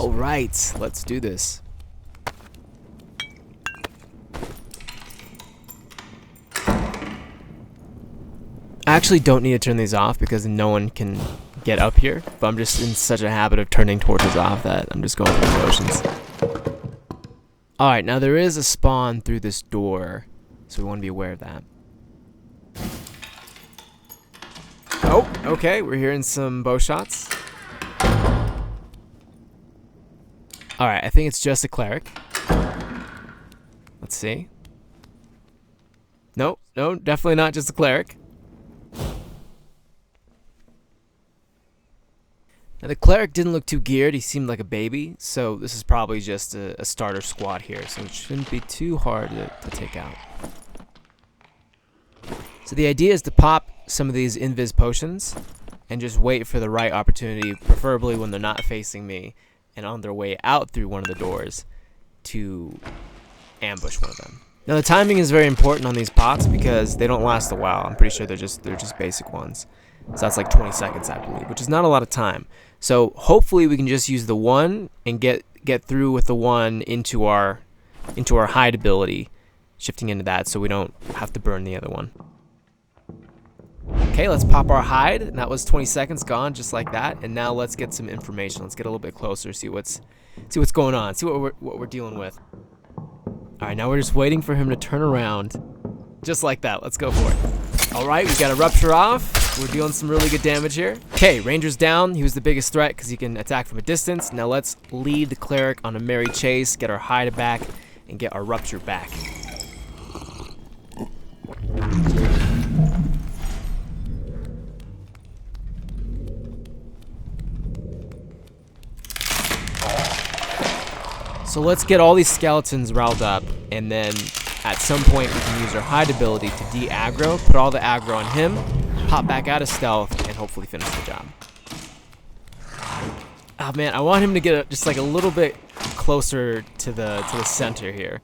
All right, let's do this. I actually don't need to turn these off because no one can get up here, but I'm just in such a habit of turning torches off that I'm just going through the motions. Alright, now there is a spawn through this door, so we want to be aware of that. Oh, okay, we're hearing some bow shots. Alright, I think it's just a cleric. Let's see. Nope, no, definitely not just a cleric. Now the cleric didn't look too geared, he seemed like a baby, so this is probably just a starter squad here, so it shouldn't be too hard to take out. So the idea is to pop some of these invis potions and just wait for the right opportunity, preferably when they're not facing me and on their way out through one of the doors, to ambush one of them. Now the timing is very important on these pots because they don't last a while. I'm pretty sure they're just basic ones. So that's like 20 seconds, I believe, which is not a lot of time. So hopefully we can just use the one and get through with the one into our hide ability, shifting into that so we don't have to burn the other one. Okay, let's pop our hide, and that was 20 seconds gone just like that. And now let's get some information. Let's get a little bit closer, see what's going on, see what we're dealing with. All right, now we're just waiting for him to turn around, just like that. Let's go for it. All right, we got a rupture off. We're dealing some really good damage here. Okay, Ranger's down. He was the biggest threat because he can attack from a distance. Now let's lead the cleric on a merry chase, get our hide back, and get our rupture back. So let's get all these skeletons riled up, and then at some point we can use our hide ability to de-aggro, put all the aggro on him, pop back out of stealth, and hopefully finish the job. Oh man, I want him to get just like a little bit closer to the center here.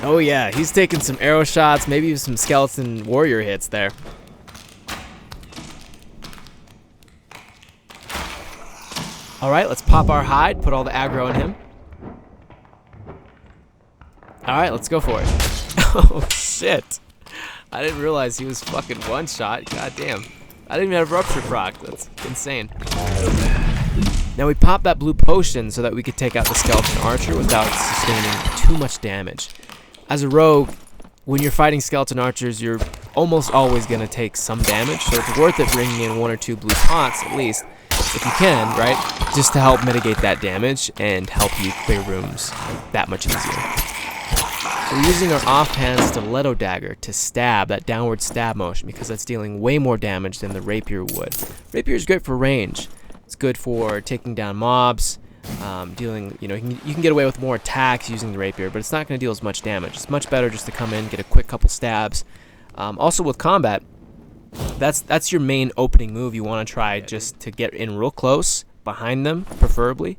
Oh yeah, he's taking some arrow shots, maybe some skeleton warrior hits there. Alright, let's pop our hide, put all the aggro on him. Alright, let's go for it. Oh shit. I didn't realize he was fucking one shot. God damn. I didn't even have rupture proc. That's insane. Now we pop that blue potion so that we could take out the skeleton archer without sustaining too much damage. As a rogue, when you're fighting skeleton archers, you're almost always going to take some damage, so it's worth it bringing in 1 or 2 blue pots at least, if you can, right? Just to help mitigate that damage and help you clear rooms that much easier. We're using our offhand stiletto dagger to stab, that downward stab motion, because that's dealing way more damage than the rapier would. Rapier is great for range. It's good for taking down mobs, dealing, you can get away with more attacks using the rapier, but it's not going to deal as much damage. It's much better just to come in, get a quick couple stabs. Also with combat, that's your main opening move. You want to try just to get in real close, behind them, preferably.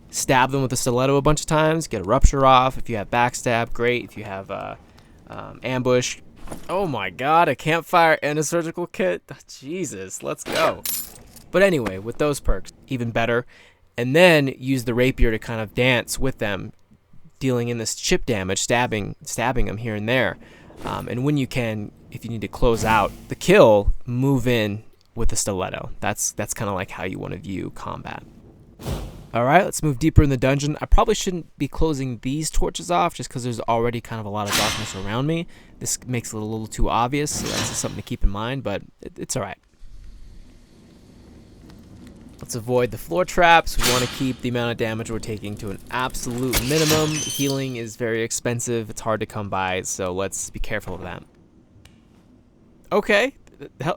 Stab them with a stiletto a bunch of times, get a rupture off. If you have backstab, great. If you have ambush, oh my god, a campfire and a surgical kit. Oh, Jesus, let's go. But anyway, with those perks, even better. And then use the rapier to kind of dance with them, dealing in this chip damage, stabbing them here and there. And when you can, if you need to close out the kill, move in with the stiletto. That's kind of like how you want to view combat. Alright, let's move deeper in the dungeon. I probably shouldn't be closing these torches off just because there's already kind of a lot of darkness around me. This makes it a little too obvious, so that's just something to keep in mind, but it's alright. Let's avoid the floor traps. We want to keep the amount of damage we're taking to an absolute minimum. Healing is very expensive. It's hard to come by, so let's be careful of that. Okay.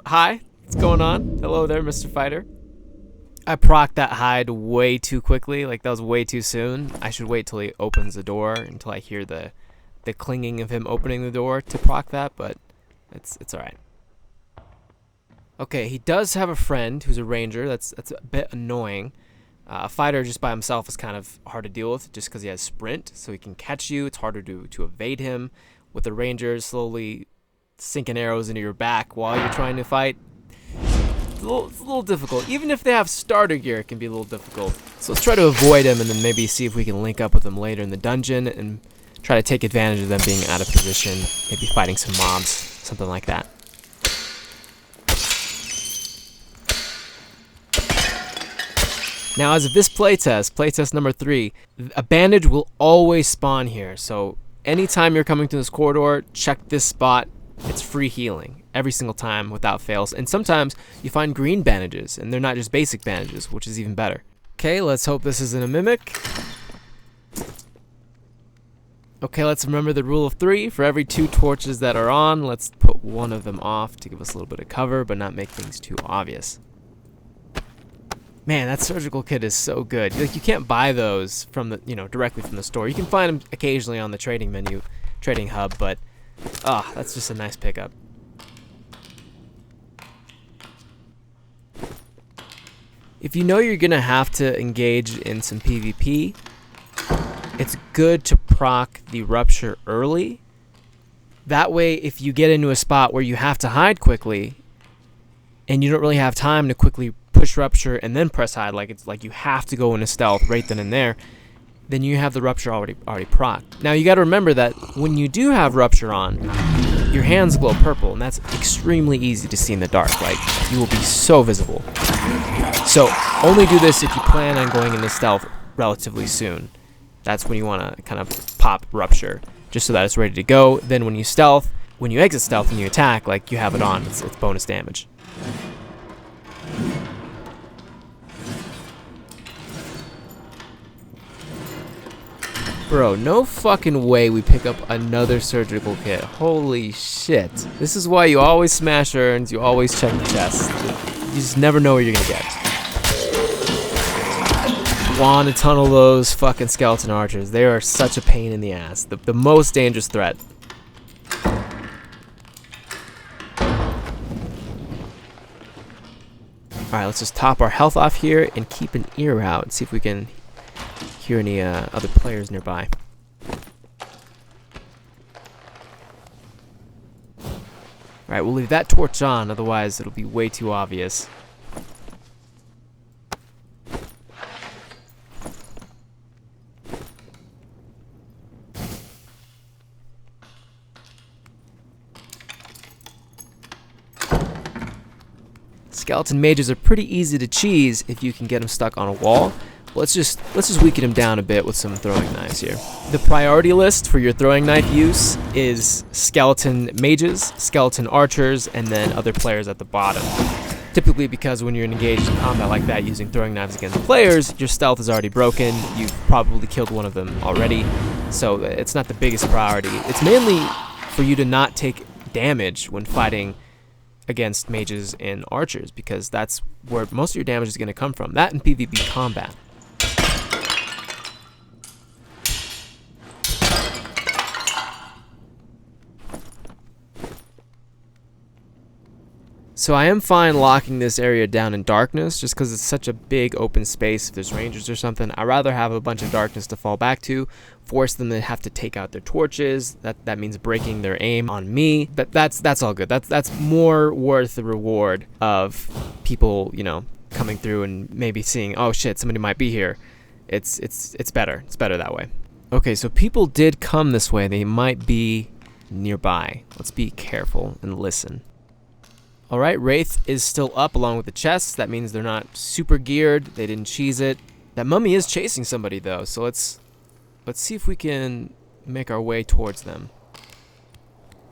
Hi. What's going on? Hello there, Mr. Fighter. I procced that hide way too quickly. Like, that was way too soon. I should wait till he opens the door, until I hear the clinging of him opening the door to proc that, but it's alright. Okay, he does have a friend who's a ranger. That's a bit annoying. A fighter just by himself is kind of hard to deal with just because he has sprint, so he can catch you. It's harder to evade him. With the ranger slowly sinking arrows into your back while you're trying to fight, it's a little difficult. Even if they have starter gear, it can be a little difficult. So let's try to avoid him and then maybe see if we can link up with them later in the dungeon and try to take advantage of them being out of position, maybe fighting some mobs, something like that. Now, as of this playtest number 3, a bandage will always spawn here. So anytime you're coming to this corridor, check this spot. It's free healing every single time without fails. And sometimes you find green bandages, and they're not just basic bandages, which is even better. Okay, let's hope this isn't a mimic. Okay, let's remember the rule of 3. For every 2 torches that are on, let's put one of them off to give us a little bit of cover, but not make things too obvious. Man, that surgical kit is so good. Like, you can't buy those from the, directly from the store. You can find them occasionally on the trading menu, trading hub, but that's just a nice pickup. If you know you're gonna have to engage in some PvP, it's good to proc the rupture early. That way, if you get into a spot where you have to hide quickly, and you don't really have time to quickly push rupture and then press hide, like it's like you have to go into stealth right then and there, then you have the rupture already procced. Now you got to remember that when you do have rupture on, your hands glow purple, and that's extremely easy to see in the dark. Like, you will be so visible. So only do this if you plan on going into stealth relatively soon. That's when you want to kind of pop rupture, just so that it's ready to go. Then when you exit stealth and you attack, like, you have it on. It's bonus damage. Bro, no fucking way we pick up another surgical kit. Holy shit. This is why you always smash urns, you always check the chest. You just never know what you're gonna get. Want to tunnel those fucking skeleton archers. They are such a pain in the ass. The most dangerous threat. Alright, let's just top our health off here and keep an ear out and see if we can hear any other players nearby. Alright, we'll leave that torch on, otherwise it'll be way too obvious. Skeleton mages are pretty easy to cheese if you can get them stuck on a wall. Let's just weaken him down a bit with some throwing knives here. The priority list for your throwing knife use is skeleton mages, skeleton archers, and then other players at the bottom. Typically because when you're engaged in combat like that using throwing knives against players, your stealth is already broken, you've probably killed one of them already, so it's not the biggest priority. It's mainly for you to not take damage when fighting against mages and archers, because that's where most of your damage is going to come from. That and PvP combat. So I am fine locking this area down in darkness just because it's such a big open space. If there's rangers or something, I'd rather have a bunch of darkness to fall back to, force them to have to take out their torches. That means breaking their aim on me. But that's all good. That's more worth the reward of people, coming through and maybe seeing, oh shit, somebody might be here. It's better. It's better that way. Okay, so people did come this way. They might be nearby. Let's be careful and listen. Alright, Wraith is still up along with the chests. That means they're not super geared. They didn't cheese it. That mummy is chasing somebody though, so let's see if we can make our way towards them.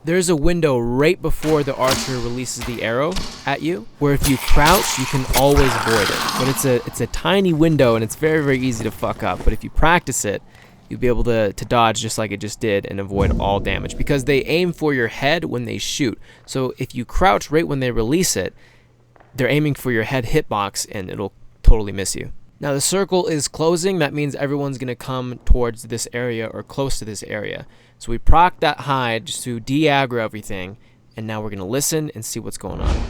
There's a window right before the archer releases the arrow at you, where if you crouch, you can always avoid it. But it's a tiny window and it's very, very easy to fuck up. But if you practice it, you'll be able to dodge just like it just did and avoid all damage, because they aim for your head when they shoot. So if you crouch right when they release it, they're aiming for your head hitbox and it'll totally miss you. Now the circle is closing. That means everyone's gonna come towards this area or close to this area. So we proc that hide just to de-aggro everything, and now we're gonna listen and see what's going on.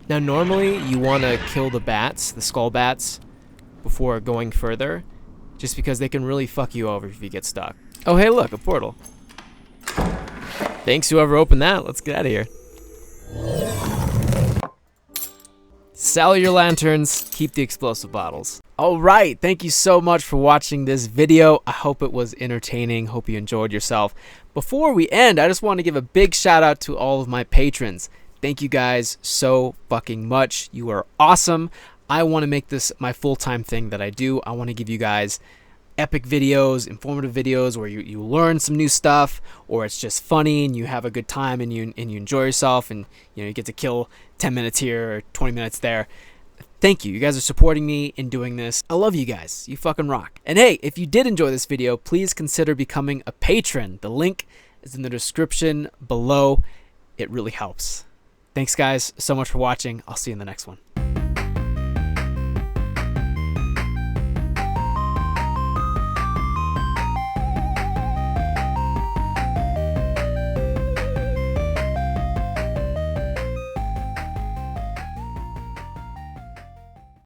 Now normally you want to kill the bats, the skull bats, before going further, just because they can really fuck you over if you get stuck. Oh hey look, a portal. Thanks whoever opened that. Let's get out of here. Sell your lanterns, keep the explosive bottles. Alright, thank you so much for watching this video. I hope it was entertaining, hope you enjoyed yourself. Before we end, I just want to give a big shout out to all of my patrons. Thank you guys so fucking much. You are awesome. I want to make this my full-time thing that I do. I want to give you guys epic videos, informative videos where you learn some new stuff, or it's just funny and you have a good time and you enjoy yourself, and you get to kill 10 minutes here or 20 minutes there. Thank you. You guys are supporting me in doing this. I love you guys. You fucking rock. And hey, if you did enjoy this video, please consider becoming a patron. The link is in the description below. It really helps. Thanks guys so much for watching. I'll see you in the next one.